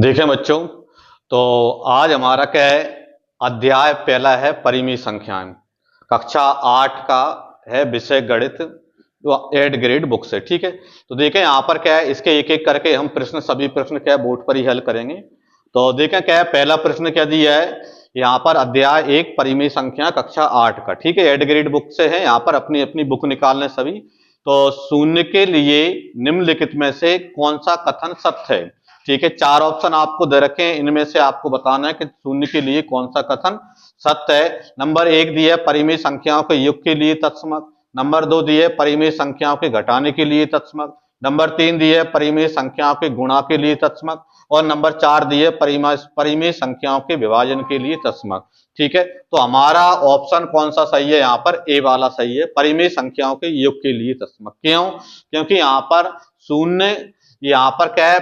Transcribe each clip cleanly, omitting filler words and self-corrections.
देखें बच्चों, तो आज हमारा क्या है, अध्याय पहला है परिमेय संख्याएं, कक्षा 8 का है विषय गणित, तो 8 ग्रेड बुक से। ठीक है, तो देखें यहाँ पर क्या है, इसके एक एक करके हम सभी प्रश्न क्या है बोर्ड पर ही हल करेंगे। तो देखें क्या है, पहला प्रश्न क्या दिया है यहाँ पर, अध्याय 1 परिमेय संख्या कक्षा 8 का। ठीक है, 8 ग्रेड बुक से है, यहाँ पर अपनी अपनी बुक निकालने सभी। तो शून्य के लिए निम्नलिखित में से कौन सा कथन सत्य है। ठीक है, 4 ऑप्शन आपको दे रखे हैं, इनमें से आपको बताना है कि शून्य के लिए कौन सा कथन सत्य है। नंबर 1 दिया है परिमेय संख्याओं के योग के लिए तत्समक। नंबर 2 दिया है परिमेय संख्याओं के घटाने के लिए तत्समक। नंबर 3 दिया है परिमेय संख्याओं के गुणा के लिए तत्समक। और नंबर 4 दिए परिमेय संख्याओं के विभाजन के लिए तत्समक। ठीक है, तो हमारा ऑप्शन कौन सा सही है, यहाँ पर ए वाला सही है, परिमेय संख्याओं के योग के लिए तत्समक। क्यों? क्योंकि यहाँ पर शून्य, यहाँ पर क्या है,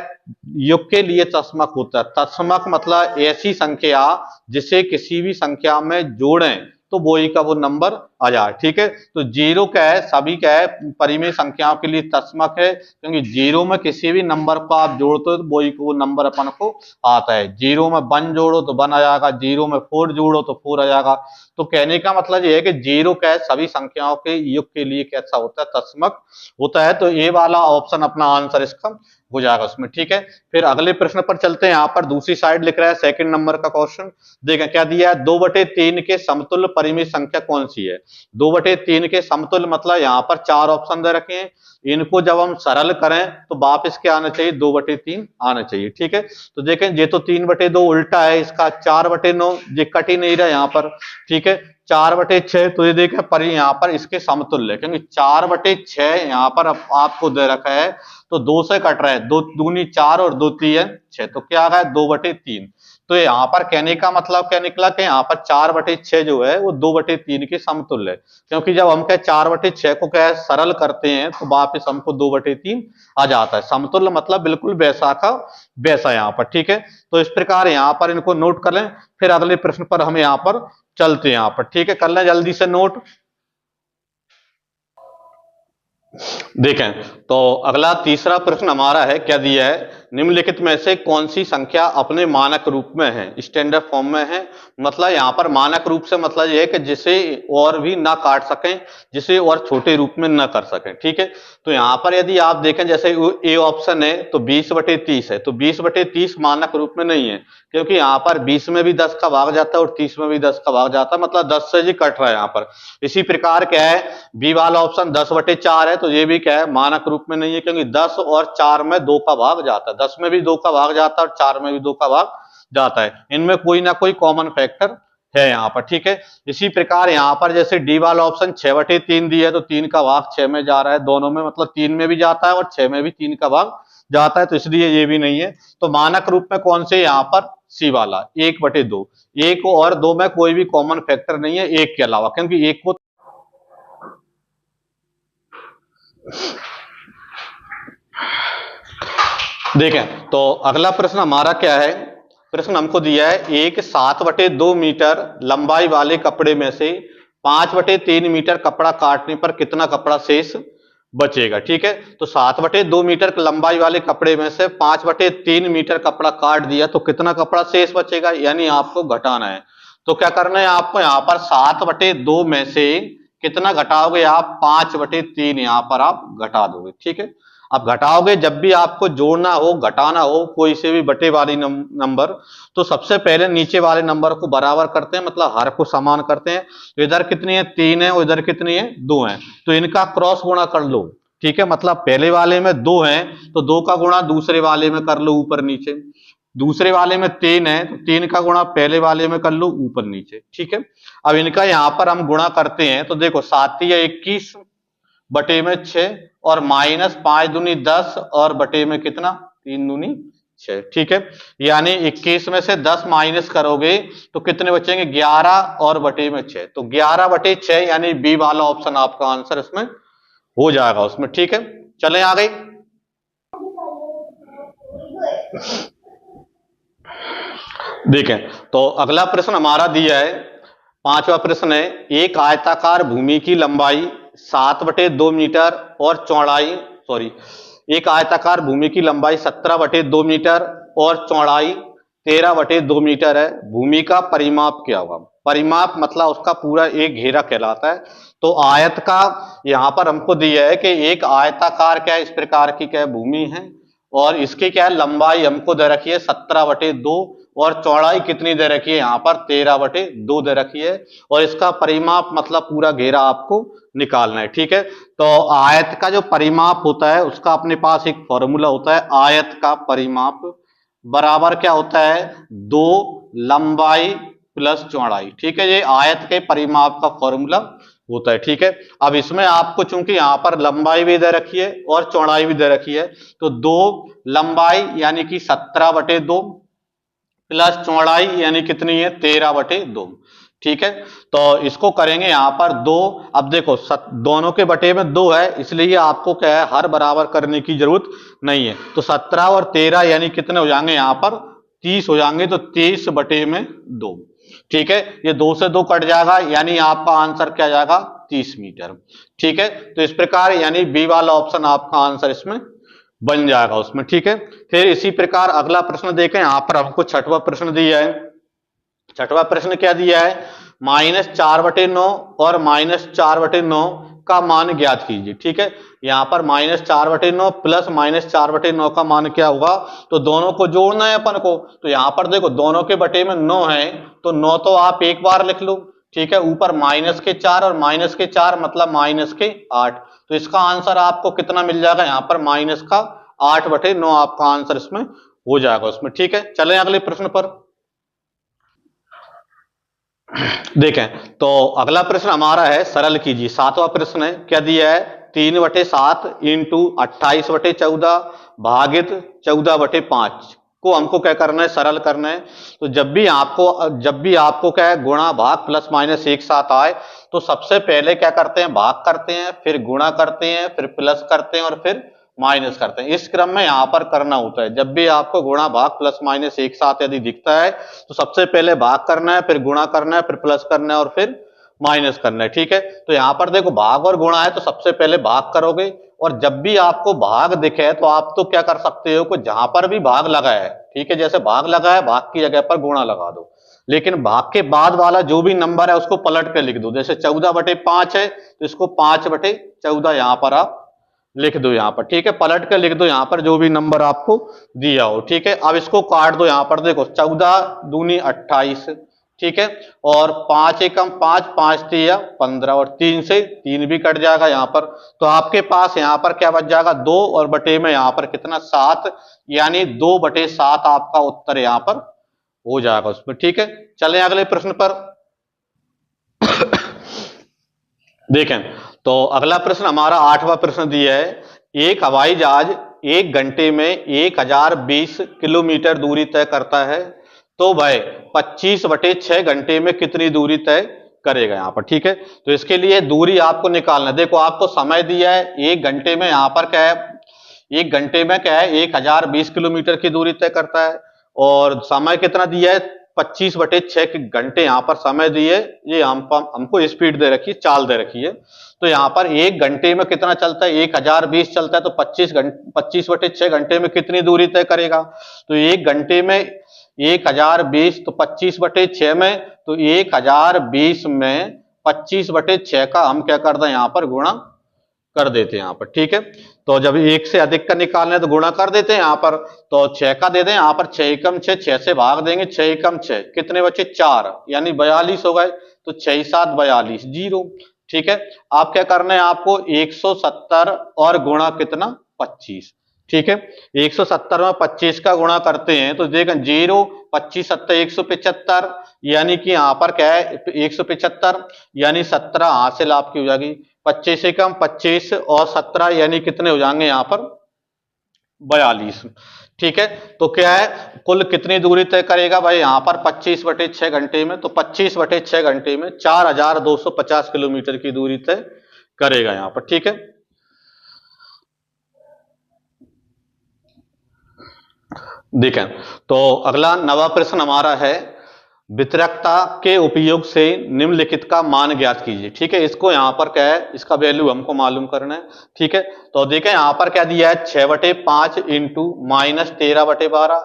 योग के लिए तत्समक होता है। तत्समक मतलब ऐसी संख्या जिसे किसी भी संख्या में जोड़ें तो वही का वो नंबर आ जाए। ठीक है, तो जीरो क्या है, सभी क्या है परिमेय संख्याओं के लिए तत्समक है, क्योंकि जीरो में किसी भी नंबर को आप जोड़ते हो तो वही वो नंबर अपन को आता है। जीरो में 1 जोड़ो तो 1 आ जाएगा, जीरो में 4 जोड़ो तो 4 आ जाएगा। तो कहने का मतलब ये है कि जीरो क्या है, सभी संख्याओं के योग के लिए कैसा होता है, तत्समक होता है। तो ये वाला ऑप्शन अपना आंसर इसका हो जाएगा उसमें। ठीक है, फिर अगले प्रश्न पर चलते हैं। यहाँ पर दूसरी साइड लिख रहा है, सेकंड नंबर का क्वेश्चन। देखें क्या दिया है, 2/3 के समतुल्य परिमेय संख्या कौन सी है। 2/3 के समतुल्य मतलब यहाँ पर 4 ऑप्शन दे रखे हैं, इनको जब हम सरल करें तो वापस क्या आना चाहिए, 2/3 आना चाहिए। ठीक है, तो देखें ये तो 3/2 उल्टा है इसका, 4/9 ये कट ही नहीं रहा यहाँ पर। ठीक है, 4/6 तो ये देखें पर यहाँ पर इसके समतुल्य, क्योंकि 4/6 यहाँ पर आपको दे रखा है तो 2 से कट रहा है, 2 दूनी 4 और 2 3 6, तो क्या आ गया 2/3। तो यहाँ पर कहने का मतलब क्या निकला कि यहाँ पर 4/6 जो है वो 2/3 के समतुल्य है, क्योंकि जब हम क्या 4/6 को क्या सरल करते हैं तो वापस हमको 2/3 आ जाता है। समतुल्य मतलब बिल्कुल वैसा का वैसा यहाँ पर। ठीक है, तो इस प्रकार यहाँ पर इनको नोट कर लें, फिर अगले प्रश्न पर हम यहाँ पर चलते हैं यहाँ पर। ठीक है, कर लें जल्दी से नोट। देखें तो अगला तीसरा प्रश्न हमारा है, क्या दिया है, निम्नलिखित में से कौन सी संख्या अपने मानक रूप में है, स्टैंडर्ड फॉर्म में है। मतलब यहाँ पर मानक रूप से मतलब यह है कि जिसे और भी ना काट सकें, जिसे और छोटे रूप में ना कर सकें। ठीक है, तो यहाँ पर यदि आप देखें जैसे ए ऑप्शन है तो 20/30 है, तो 20/30 मानक रूप में नहीं है, क्योंकि यहाँ पर 20 में भी 10 का भाग जाता है और 30 में भी 10 का भाग जाता है, मतलब 10 से जी कट रहा है यहाँ पर। इसी प्रकार क्या है, बी वाला ऑप्शन 10/4 है, तो ये भी क्या है मानक रूप में नहीं है, क्योंकि 10 और 4 में 2 का भाग जाता है, 10 में भी 2 का भाग जाता है और 4 में भी 2 का भाग जाता है। इनमें कोई ना कोई कॉमन फैक्टर है यहाँ पर। ठीक है, इसी प्रकार यहाँ पर जैसे डी वाला ऑप्शन 6/3 दिया है, तो 3 का भाग 6 में जा रहा है, दोनों में मतलब 3 में भी जाता है और 6 में भी 3 का भाग जाता है, तो इसलिए ये भी नहीं है। तो मानक रूप में कौन से, यहाँ पर सी वाला 1/2, 1 और 2 में कोई भी कॉमन फैक्टर नहीं है एक के अलावा, क्योंकि एक को देखें। तो अगला प्रश्न हमारा क्या है, प्रश्न हमको दिया है, एक 7/2 मीटर लंबाई वाले कपड़े में से 5/3 मीटर कपड़ा काटने पर कितना कपड़ा शेष बचेगा। ठीक है, तो 7/2 मीटर लंबाई वाले कपड़े में से 5/3 मीटर कपड़ा काट दिया तो कितना कपड़ा शेष बचेगा, यानी आपको घटाना है। तो क्या करना है आपको, यहाँ पर 7/2 में से कितना घटाओगे आप, 5/3 यहाँ पर आप घटा दोगे। ठीक है, अब घटाओगे, जब भी आपको जोड़ना हो घटाना हो कोई से भी बटे वाली नंबर, तो सबसे पहले नीचे वाले नंबर को बराबर करते हैं, मतलब हर को समान करते हैं। तो इधर कितनी है 3 है और इधर कितनी है 2 है, तो इनका क्रॉस गुणा कर लो। ठीक है, मतलब पहले वाले में 2 है तो 2 का गुणा दूसरे वाले में कर लो ऊपर नीचे, दूसरे वाले में 3 है तो 3 का गुणा पहले वाले में कर लो ऊपर नीचे। ठीक है, अब इनका यहां पर हम गुणा करते हैं तो देखो 7 या 21 बटे में 6 और माइनस 5 दूनी 10 और बटे में कितना 3 दूनी 6। ठीक है, यानी 21 में से 10 माइनस करोगे तो कितने बचेंगे 11 और बटे में 6, तो 11/6 यानी बी वाला ऑप्शन आपका आंसर इसमें हो जाएगा उसमें। ठीक है, चलें आ गई। देखें तो अगला प्रश्न हमारा दिया है, 5वां प्रश्न है, एक आयताकार भूमि की लंबाई 7/2 मीटर और चौड़ाई एक आयताकार भूमि की लंबाई 17/2 मीटर और चौड़ाई 13/2 मीटर है। भूमि का परिमाप क्या होगा? परिमाप मतलब उसका पूरा एक घेरा कहलाता है। तो आयत का यहां पर हमको दिया है कि एक आयताकार क्या है, इस प्रकार की क्या है भूमि है, और इसकी क्या है लंबाई हमको दे रखी है 17/2 और चौड़ाई कितनी दे रखी है यहाँ पर 13/2 दे रखी है, और इसका परिमाप मतलब पूरा घेरा आपको निकालना है। ठीक है, तो आयत का जो परिमाप होता है उसका अपने पास एक फॉर्मूला होता है। आयत का परिमाप बराबर क्या होता है, 2 लंबाई प्लस चौड़ाई। ठीक है, ये आयत के परिमाप का फॉर्मूला होता है। ठीक है, अब इसमें आपको चूंकि यहां पर लंबाई भी दे रखी है और चौड़ाई भी दे रखी है, तो 2 लंबाई यानी कि 17/2 प्लस चौड़ाई यानी कितनी है 13/2। ठीक है, तो इसको करेंगे यहां पर 2। अब देखो दोनों के बटे में 2 है, इसलिए आपको क्या है हर बराबर करने की जरूरत नहीं है। तो 17 और 13 यानी कितने हो जाएंगे यहां पर 30 हो जाएंगे, तो 23/2। ठीक है, ये 2 से 2 कट जाएगा, यानी आपका आंसर क्या जाएगा 30 मीटर। ठीक है, तो इस प्रकार यानी बी वाला ऑप्शन आपका आंसर इसमें बन जाएगा उसमें। ठीक है, फिर इसी प्रकार अगला प्रश्न देखें। यहां पर हमको छठवां प्रश्न दिया है। छठवां प्रश्न क्या दिया है, -4/9 और -4/9 का मान ज्ञात कीजिए। ठीक है, यहां पर -4/9 प्लस -4/9 का मान क्या होगा, तो दोनों को जोड़ना है अपन को। तो यहां पर देखो दोनों के बटे में 9 है, तो 9 तो आप एक बार लिख लो। ठीक है, ऊपर -4 और -4 मतलब -8, तो इसका आंसर आपको कितना मिल जाएगा यहाँ पर -8/9 आपका आंसर इसमें हो जाएगा उसमें। ठीक है, चलें अगले प्रश्न पर देखें। तो अगला प्रश्न हमारा है, सरल कीजिए। 7वां प्रश्न है, क्या दिया है 3/7 इंटू 28/14 भागित 14/5 को हमको क्या करना है, सरल करना है। तो जब भी आपको क्या है गुणा भाग प्लस माइनस एक साथ आए, तो सबसे पहले क्या करते हैं, भाग करते हैं, फिर गुणा करते हैं, फिर प्लस करते हैं और फिर माइनस करते हैं। इस क्रम में यहां पर करना होता है। जब भी आपको गुणा भाग प्लस माइनस एक साथ यदि दिखता है, तो सबसे पहले भाग करना है, फिर गुणा करना है, फिर प्लस करना है और फिर माइनस करना है। ठीक है, तो यहां पर देखो भाग और गुणा है, तो सबसे पहले भाग करोगे, और जब भी आपको भाग दिखे तो आप तो क्या कर सकते हो कि जहां पर भी भाग लगा है, ठीक है, जैसे भाग लगा है भाग की जगह पर गुणा लगा दो, लेकिन भाग के बाद वाला जो भी नंबर है उसको पलट कर लिख दो। जैसे 14/5 है तो इसको 5/14 यहां पर आप लिख दो यहाँ पर। ठीक है, पलट कर लिख दो यहाँ पर जो भी नंबर आपको दिया हो। ठीक है, अब इसको काट दो। यहाँ पर देखो 14 दूनी 28, ठीक है, और 5 एकम 5, 5 तिया 15 और 3 से 3 भी कट जाएगा यहाँ पर। तो आपके पास यहाँ पर क्या बच जाएगा 2 और बटे में यहाँ पर कितना 7, यानी 2/7 आपका उत्तर यहाँ पर हो जाएगा उसमें। ठीक है, चलें अगले प्रश्न पर देखें। तो अगला प्रश्न हमारा 8वां प्रश्न दिया है, एक हवाई जहाज 1 घंटे में 1020 किलोमीटर दूरी तय करता है, तो वह 25/6 घंटे में कितनी दूरी तय करेगा यहाँ पर। ठीक है, तो इसके लिए दूरी आपको निकालना है। देखो आपको समय दिया है 1 घंटे में, यहाँ पर क्या है 1 घंटे में क्या है 1020 किलोमीटर की दूरी तय करता है, और समय कितना दिया है 25/6 घंटे यहाँ पर समय दिए। ये हमको स्पीड दे रखी है, चाल दे रखी है। तो यहाँ पर 1 घंटे में कितना चलता है 1020 चलता है, तो 25/6 घंटे में कितनी दूरी तय करेगा। तो 1 घंटे में 1020, तो 25/6 में, तो 1020 में 25/6 का हम क्या करते हैं यहाँ पर गुणा कर देते हैं यहाँ पर। ठीक है, तो जब 1 से अधिक का निकालना है तो गुणा कर देते हैं यहाँ पर। तो 6 का दे दें यहाँ पर, 6 एकम 6, 6 से भाग देंगे, 6 एकम 6 कितने बचे 4, यानी 42 हो गए। तो 6 7 42 0। ठीक है, आप क्या करना है आपको 170 और गुणा कितना 25। ठीक है, 170 में 25 का गुणा करते हैं तो देखें 0 25 7 175, यानी कि यहाँ पर क्या है 175, यानी 17 हासिल आपकी हो जाएगी। 25 से कम 25 और 17 यानी कितने हो जाएंगे यहाँ पर 42। ठीक है, तो क्या है कुल कितनी दूरी तय करेगा भाई यहाँ पर 25/6 घंटे में, तो 25/6 घंटे में 4250 किलोमीटर की दूरी तय करेगा यहाँ पर। ठीक है, देखें। तो अगला 9वां प्रश्न हमारा है, वितरकता के उपयोग से निम्नलिखित का मान ज्ञात कीजिए। ठीक है, इसको यहां पर क्या है इसका वैल्यू हमको मालूम करना है। ठीक है, तो देखें यहां पर क्या दिया है 6/5 इंटू -13/12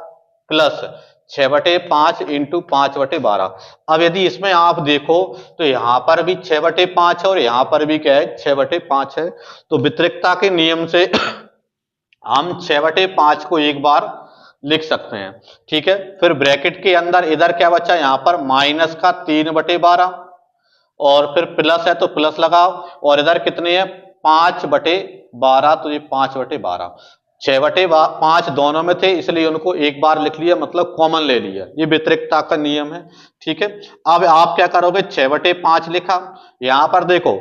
प्लस 6/5 इंटू 5/12। अब यदि इसमें आप देखो तो यहां पर भी 6/5 है और यहां पर भी क्या है 6/5 है। तो वितरिकता के नियम से हम 6/5 को एक बार लिख सकते हैं। ठीक है, फिर ब्रैकेट के अंदर इधर क्या बचा, यहां पर माइनस का 3/12 और फिर प्लस है तो प्लस लगाओ और इधर कितने हैं 5/12, तो ये 5/12। 6/5 दोनों में थे इसलिए उनको एक बार लिख लिया, मतलब कॉमन ले लिया, ये व्यतिरिक्तता का नियम है। ठीक है, अब आप क्या करोगे 6/5 लिखा, यहां पर देखो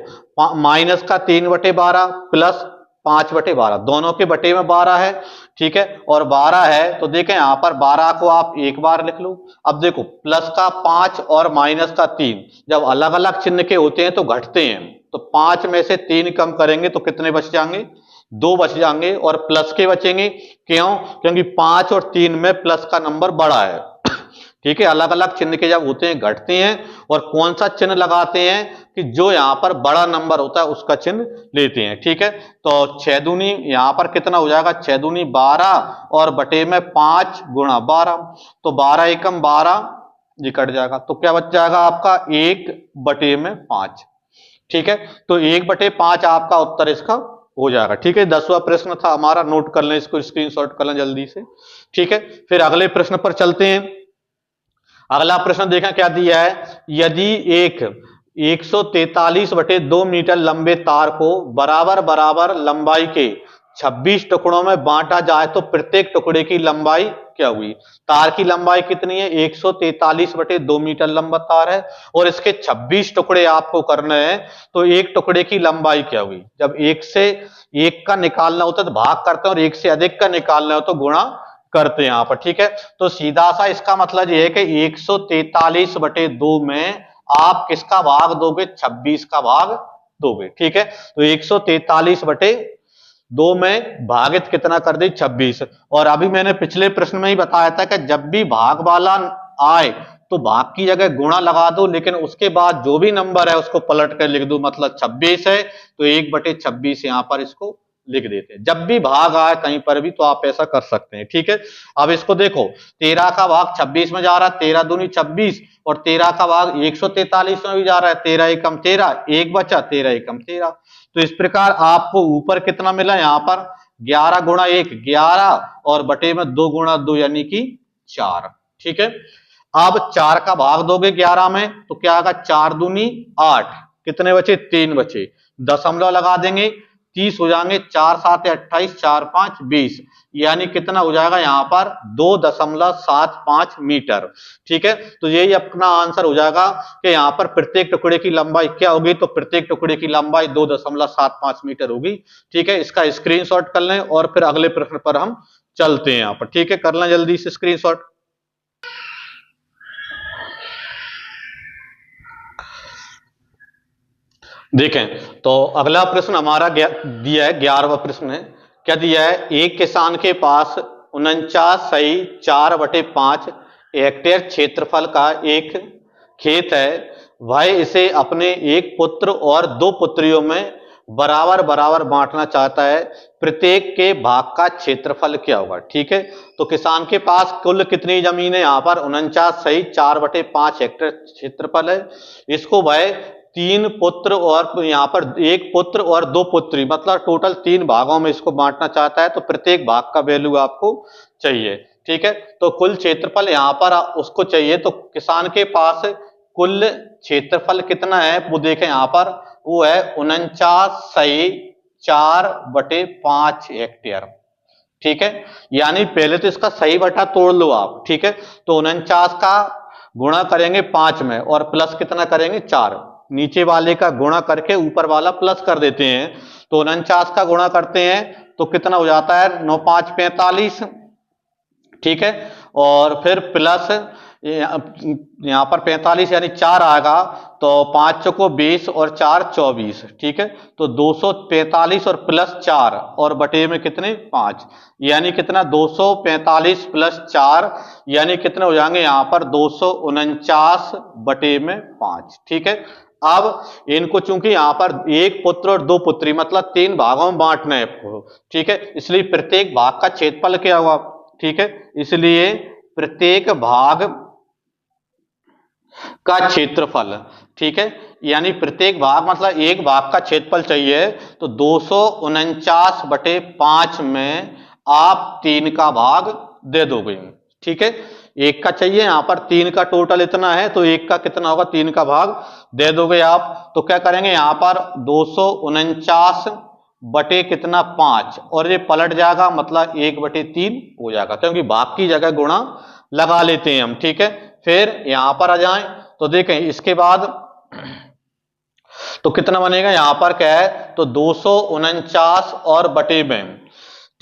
माइनस का 3/12 प्लस 5/12, दोनों के बटे में 12 है। ठीक है, और 12 है तो देखें यहां पर 12 को आप एक बार लिख लो। अब देखो प्लस का 5 और माइनस का 3 जब अलग अलग चिन्ह के होते हैं तो घटते हैं, तो 5 में से 3 कम करेंगे तो कितने बच जाएंगे, 2 बच जाएंगे और प्लस के बचेंगे। क्यों, क्योंकि 5 और 3 में प्लस का नंबर बड़ा है। ठीक है, अलग अलग चिन्ह के जब होते हैं घटते हैं, और कौन सा चिन्ह लगाते हैं कि जो यहां पर बड़ा नंबर होता है उसका चिन्ह लेते हैं। ठीक है, तो 6 दूनी यहां पर कितना हो जाएगा, 6 दूनी 12 और बटे में 5 गुणा 12, तो 12 एकम 12 ये कट जाएगा, तो क्या बच जाएगा आपका 1/5। ठीक है, तो 1/5 आपका उत्तर इसका हो जाएगा। ठीक है, 10वां प्रश्न था हमारा, नोट कर लें इसको, स्क्रीनशॉट कर लें जल्दी से। ठीक है, फिर अगले प्रश्न पर चलते हैं। अगला प्रश्न देखा क्या दिया है, यदि एक 143/2 मीटर लंबे तार को बराबर बराबर लंबाई के 26 टुकड़ों में बांटा जाए तो प्रत्येक टुकड़े की लंबाई क्या हुई। तार की लंबाई कितनी है, 143/2 मीटर लंबा तार है और इसके 26 टुकड़े आपको करने हैं, तो एक टुकड़े की लंबाई क्या हुई। जब एक से एक का निकालना होता है तो भाग करते हैं और एक से अधिक का निकालना हो तो गुणा करते हैं यहां पर। ठीक है, तो सीधा सा इसका मतलब यह है कि 143/2 में आप किसका भाग दोगे, 26 का भाग दोगे। ठीक है, तो 143/2 में भागित कितना कर दी, 26। और अभी मैंने पिछले प्रश्न में ही बताया था कि जब भी भाग वाला आए तो भाग की जगह गुणा लगा दो, लेकिन उसके बाद जो भी नंबर है उसको पलट कर लिख दो, मतलब 26 है तो 1/26 यहां पर इसको लिख देते हैं। जब भी भाग आए कहीं पर भी तो आप ऐसा कर सकते हैं। ठीक है, अब इसको देखो 13 का भाग 26 में जा रहा है, 13 दूनी 26 और 13 का भाग 143 में भी जा रहा है, 13 एकम 13, एक बचा 13 एकम 13। तो इस प्रकार आपको ऊपर कितना मिला, यहां पर 11 गुणा 1 11 और बटे में 2 गुणा 2 यानी कि 4। ठीक है, अब 4 का भाग दोगे 11 में तो क्या आएगा, 4 दूनी 8, कितने बचे 3 बचे, दशमलव लगा देंगे 30 हो जाएंगे, 4 7 28, 4 5 20, यानी कितना हो जाएगा यहाँ पर 2.75 मीटर। ठीक है, तो यही अपना आंसर हो जाएगा कि यहाँ पर प्रत्येक टुकड़े की लंबाई क्या होगी, तो प्रत्येक टुकड़े की लंबाई 2.75 मीटर होगी। ठीक है, इसका स्क्रीनशॉट कर लें और फिर अगले प्रश्न पर हम चलते हैं यहाँ पर। ठीक है, कर लें जल्दी से स्क्रीनशॉट। देखें तो अगला प्रश्न हमारा दिया है 11वां प्रश्न है। क्या दिया है, एक किसान के पास 49.4/5 हेक्टेयर क्षेत्रफल का एक खेत है। वह इसे अपने एक पुत्र और 2 पुत्रियों में बराबर बराबर बांटना चाहता है, प्रत्येक के भाग का क्षेत्रफल क्या होगा। ठीक है, तो किसान के पास कुल कितनी जमीन है, यहां पर 49.4/5 हेक्टेयर क्षेत्रफल है। इसको वह 3 पुत्र और यहाँ पर एक पुत्र और 2 पुत्री, मतलब टोटल 3 भागों में इसको बांटना चाहता है, तो प्रत्येक भाग का वैल्यू आपको चाहिए। ठीक है, तो कुल क्षेत्रफल यहाँ पर उसको चाहिए, तो किसान के पास कुल क्षेत्रफल कितना है वो देखें यहाँ पर, वो है 49.4/5 हेक्टेयर। ठीक है, यानी पहले तो इसका सही बटा तोड़ लो आप। ठीक है, तो 49 का गुणा करेंगे 5 में और प्लस कितना करेंगे 4, नीचे वाले का गुणा करके ऊपर वाला प्लस कर देते हैं, तो 49 का गुणा करते हैं तो कितना हो जाता है 9 5 45। ठीक है, और फिर प्लस यहां पर 45 यानी 4 आएगा, तो 5 चौको 20 और 4 24। ठीक है, तो 245 और प्लस 4 और बटे में कितने 5, यानी कितना 245 प्लस 4 यानी कितने हो जाएंगे यहां पर 249/5। ठीक है, अब इनको चूंकि यहां पर एक पुत्र और 2 पुत्री मतलब 3 भागों में बांटना है। ठीक है, इसलिए प्रत्येक भाग का क्षेत्रफल क्या होगा। ठीक है, इसलिए प्रत्येक भाग का क्षेत्रफल, ठीक है, यानी प्रत्येक भाग मतलब एक भाग का क्षेत्रफल चाहिए, तो 249/5 में आप 3 का भाग दे दोगे, ठीक है। एक का चाहिए, यहां पर 3 का टोटल इतना है, तो एक का कितना होगा, 3 का भाग दे दोगे आप। तो क्या करेंगे, यहां पर 249 बटे कितना 5, और ये पलट जाएगा, मतलब 1/3 हो जाएगा, क्योंकि भाग की जगह गुणा लगा लेते हैं हम, ठीक है। फिर यहां पर आ जाएं तो देखें इसके बाद तो कितना बनेगा, यहां पर क्या है, तो 249 और बटे में,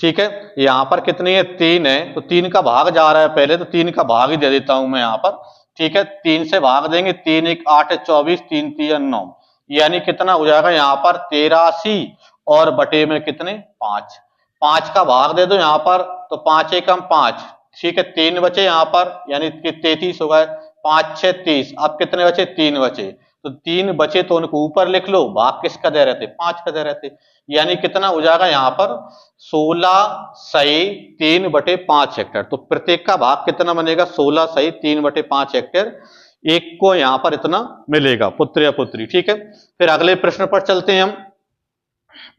ठीक है। यहां पर कितनी है, 3 है, तो 3 का भाग जा रहा है पहले, तो 3 का भाग ही दे देता हूं मैं यहां पर, ठीक है। 3 से भाग देंगे, 3 1 8 24, 3 3 9, यानी कितना हो जाएगा यहां पर 83 और बटे में कितने 5। 5 का भाग दे दो यहां पर, तो 5 एकम 5, ठीक है। 3 बचे यहां पर, यानी कि 33 हो गए, 5 6 30, अब कितने बचे, 3 बचे, तो 3 बचे तो उनको ऊपर लिख लो, भाग किसका दे रहे थे, 5 का दे रहे थे, यानी कितना हो जाएगा यहां पर 16/3/5 हेक्टेयर। तो प्रत्येक का भाग कितना बनेगा, 16/3/5 हेक्टेयर, एक को यहां पर इतना मिलेगा, पुत्र या पुत्री, ठीक है। फिर अगले प्रश्न पर चलते हैं हम।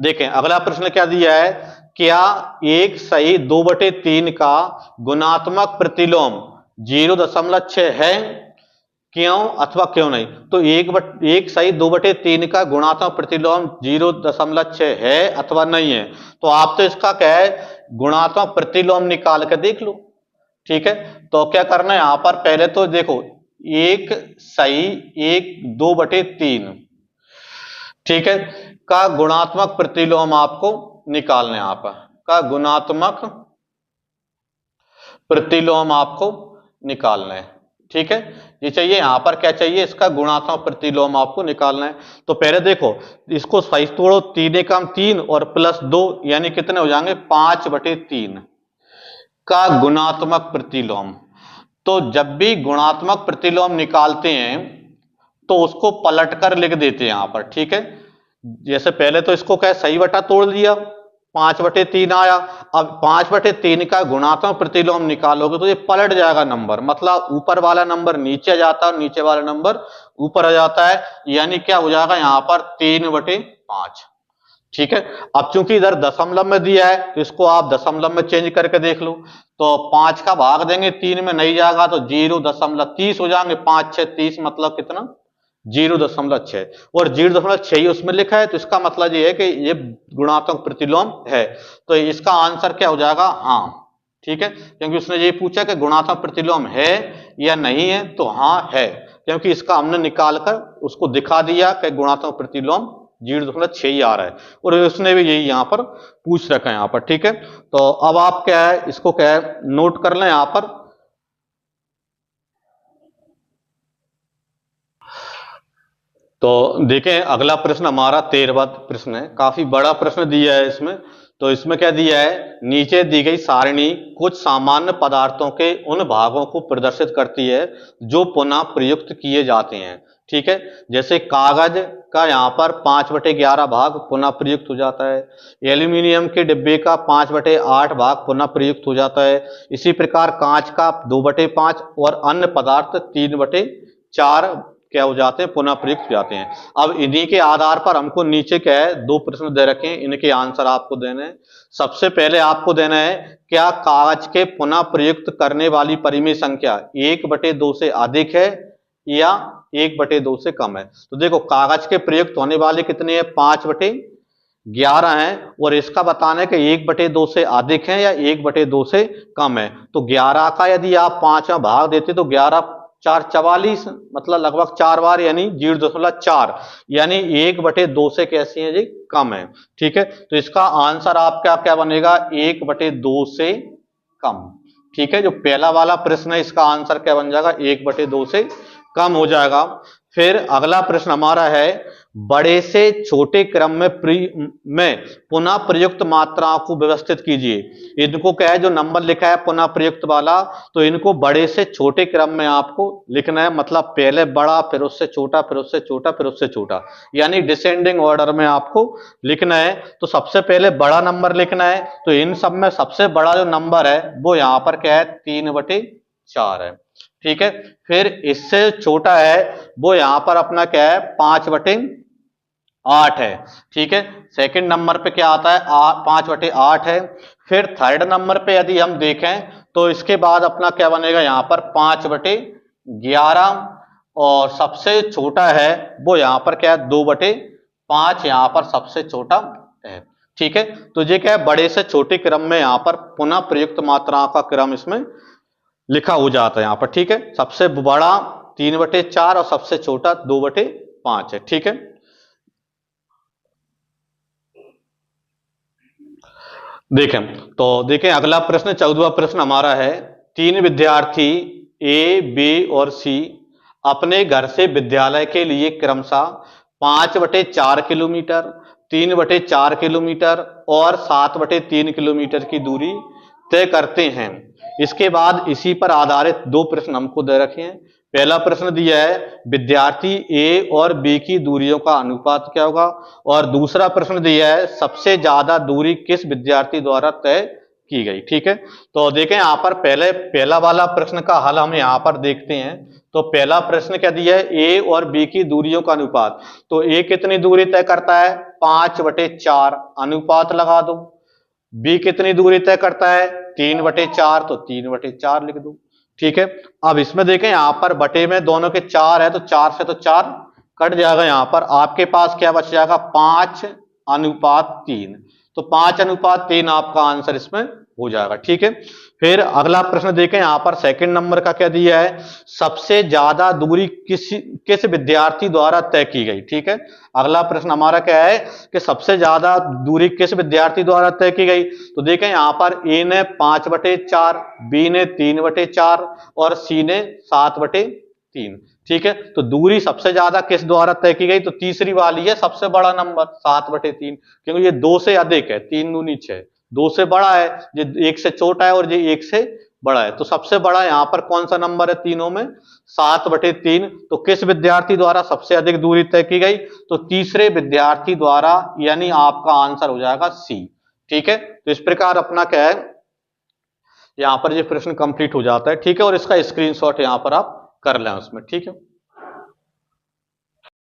देखें अगला प्रश्न क्या दिया है, क्या 1/2/3 का गुणात्मक प्रतिलोम 0.6 है, क्यों अथवा क्यों नहीं। तो 1/2/3 का गुणात्मक प्रतिलोम 0.6 है अथवा नहीं है, तो आप तो इसका क्या है, गुणात्मक प्रतिलोम निकाल के देख लो, ठीक है। तो क्या करना है, यहां पर पहले तो देखो 1/2/3, ठीक है, का गुणात्मक प्रतिलोम आपको निकालना है, यहां पर का गुणात्मक प्रतिलोम आपको निकालना है, ठीक है। ये चाहिए, यहां पर क्या चाहिए, इसका गुणात्मक प्रतिलोम आपको निकालना है। तो पहले देखो इसको सही तोड़ो, 3 एकम 3 और +2, यानी कितने हो जाएंगे 5/3 का गुणात्मक प्रतिलोम। तो जब भी गुणात्मक प्रतिलोम निकालते हैं तो उसको पलटकर लिख देते हैं यहां पर, ठीक है। जैसे पहले तो इसको क्या सही बटा तोड़ लिया, 5/3 आया, अब 5/3 का गुणात्मक प्रतिलोम निकालोगे तो ये पलट जाएगा नंबर, मतलब ऊपर वाला नंबर नीचे आ जाता है, नीचे वाला नंबर ऊपर आ जाता है, यानी क्या हो जाएगा यहां पर 3/5, ठीक है। अब चूंकि इधर दशमलव में दिया है तो इसको आप दशमलव में चेंज करके देख लो, तो 5 का भाग देंगे 3 में नहीं जाएगा तो 0.30 हो जाएंगे, 5 6 30, मतलब कितना 0.6, और 0.6 ही उसमें लिखा है, तो इसका मतलब ये है कि ये गुणात्मक प्रतिलोम है। तो इसका आंसर क्या हो जाएगा, हाँ, ठीक है, क्योंकि उसने ये पूछा कि गुणात्मक प्रतिलोम है या नहीं है, तो हाँ है, क्योंकि इसका हमने निकाल कर उसको दिखा दिया कि गुणात्मक प्रतिलोम 0.6 ही आ रहा है, और उसने भी यही यहां पर पूछ रखा है यहां पर, ठीक है। तो अब आप क्या है, इसको क्या है नोट कर लें यहां पर। तो देखें अगला प्रश्न हमारा 13वां प्रश्न है, काफी बड़ा प्रश्न दिया है इसमें। तो इसमें क्या दिया है, नीचे दी गई सारणी कुछ सामान्य पदार्थों के उन भागों को प्रदर्शित करती है जो पुनः प्रयुक्त किए जाते हैं, ठीक है। जैसे कागज का यहाँ पर 5/11 भाग पुनः प्रयुक्त हो जाता है, एल्यूमिनियम के डिब्बे का 5/8 भाग पुनः प्रयुक्त हो जाता है, इसी प्रकार कांच का 2/5 और अन्य पदार्थ 3/4 क्या हो जाते हैं, पुनः प्रयुक्त हो जाते हैं। अब इन्हीं के आधार पर हमको नीचे क्या है 2 प्रश्न दे रखे हैं, इनके आंसर आपको देने हैं। सबसे पहले आपको देना है, क्या कागज के पुनः प्रयुक्त करने वाली परिमेय संख्या 1/2 से अधिक है या 1/2 से कम है। तो देखो कागज के प्रयुक्त होने वाले कितने हैं, 5/11 है, और इसका बताना है कि 1/2 से अधिक है या 1/2 से कम है। तो 11 का यदि आप 5वां भाग देते तो 11 4 44, मतलब लगभग 4 बार, यानी 0.4, यानी 1/2 से कैसी है जी, कम है, ठीक है। तो इसका आंसर आपका क्या बनेगा, 1/2 से कम, ठीक है। जो पहला वाला प्रश्न है इसका आंसर क्या बन जाएगा, 1/2 से कम हो जाएगा। फिर अगला प्रश्न हमारा है, बड़े से छोटे क्रम में पुनः प्रयुक्त मात्राओं को व्यवस्थित कीजिए। इनको क्या है, जो नंबर लिखा है पुनः प्रयुक्त वाला, तो इनको बड़े से छोटे क्रम में आपको लिखना है, मतलब पहले बड़ा फिर उससे छोटा फिर उससे छोटा फिर उससे छोटा, यानी डिसेंडिंग ऑर्डर में आपको लिखना है। तो सबसे पहले बड़ा नंबर लिखना है, तो इन सब में सबसे बड़ा जो नंबर है वो यहां पर क्या है, 3/4 4 है, ठीक है। फिर इससे छोटा है वो यहां पर अपना क्या है 5/8 है, ठीक है। सेकंड नंबर पे क्या आता है 5/8 है। फिर थर्ड नंबर पे यदि हम देखें तो इसके बाद अपना क्या बनेगा यहां पर 5/11 और सबसे छोटा है वो यहां पर क्या है 2/5 यहां पर सबसे छोटा है, ठीक है। तो ये क्या है बड़े से छोटे क्रम में यहां पर पुनः प्रयुक्त मात्राओं का क्रम इसमें लिखा हो जाता है यहां पर, ठीक है। सबसे बड़ा 3/4 और सबसे छोटा 2/5 है, ठीक है। देखें तो देखें अगला प्रश्न 14वां प्रश्न हमारा है, 3 विद्यार्थी ए, बी और सी अपने घर से विद्यालय के लिए क्रमशः 5/4 किलोमीटर, 3/4 किलोमीटर और 7/3 किलोमीटर की दूरी तय करते हैं। इसके बाद इसी पर आधारित दो प्रश्न हमको दे रखे हैं। पहला प्रश्न दिया है विद्यार्थी ए और बी की दूरियों का अनुपात क्या होगा, और दूसरा प्रश्न दिया है सबसे ज्यादा दूरी किस विद्यार्थी द्वारा तय की गई, ठीक है। तो देखें यहां पर पहला वाला प्रश्न का हल हम यहां पर देखते हैं। तो पहला प्रश्न क्या दिया है ए और बी की दूरियों का अनुपात, तो ए कितनी दूरी तय करता है 5/4 अनुपात लगा दो। बी कितनी दूरी तय करता है 3/4 तो 3/4 लिख दो, ठीक है। अब इसमें देखें यहां पर बटे में दोनों के 4 है तो 4 से तो 4 कट जाएगा, यहां पर आपके पास क्या बच जाएगा 5/3, तो 5/3 आपका आंसर इसमें हो जाएगा, ठीक है। फिर अगला प्रश्न देखें यहां पर सेकंड नंबर का क्या दिया है सबसे ज्यादा दूरी किस विद्यार्थी द्वारा तय की गई, ठीक है। अगला प्रश्न हमारा क्या है कि सबसे ज्यादा दूरी किस विद्यार्थी द्वारा तय की गई, तो देखें यहां पर ए ने 5/4, बी ने 3/4 और सी ने 7/3, ठीक है। तो दूरी सबसे ज्यादा किस द्वारा तय की गई, तो तीसरी वाली है सबसे बड़ा नंबर 7/3, क्योंकि ये 2 से अधिक है, 3 दूनी 6, 2 से बड़ा है, ये 1 से छोटा है और ये 1 से बड़ा है। तो सबसे बड़ा यहां पर कौन सा नंबर है तीनों में 7/3। तो किस विद्यार्थी द्वारा सबसे अधिक दूरी तय की गई, तो तीसरे विद्यार्थी द्वारा, यानी आपका आंसर हो जाएगा सी, ठीक है। तो इस प्रकार अपना क्या है यहां पर ये प्रश्न कंप्लीट हो जाता है, ठीक है। और इसका स्क्रीनशॉट यहां पर आप कर लें उसमें, ठीक है।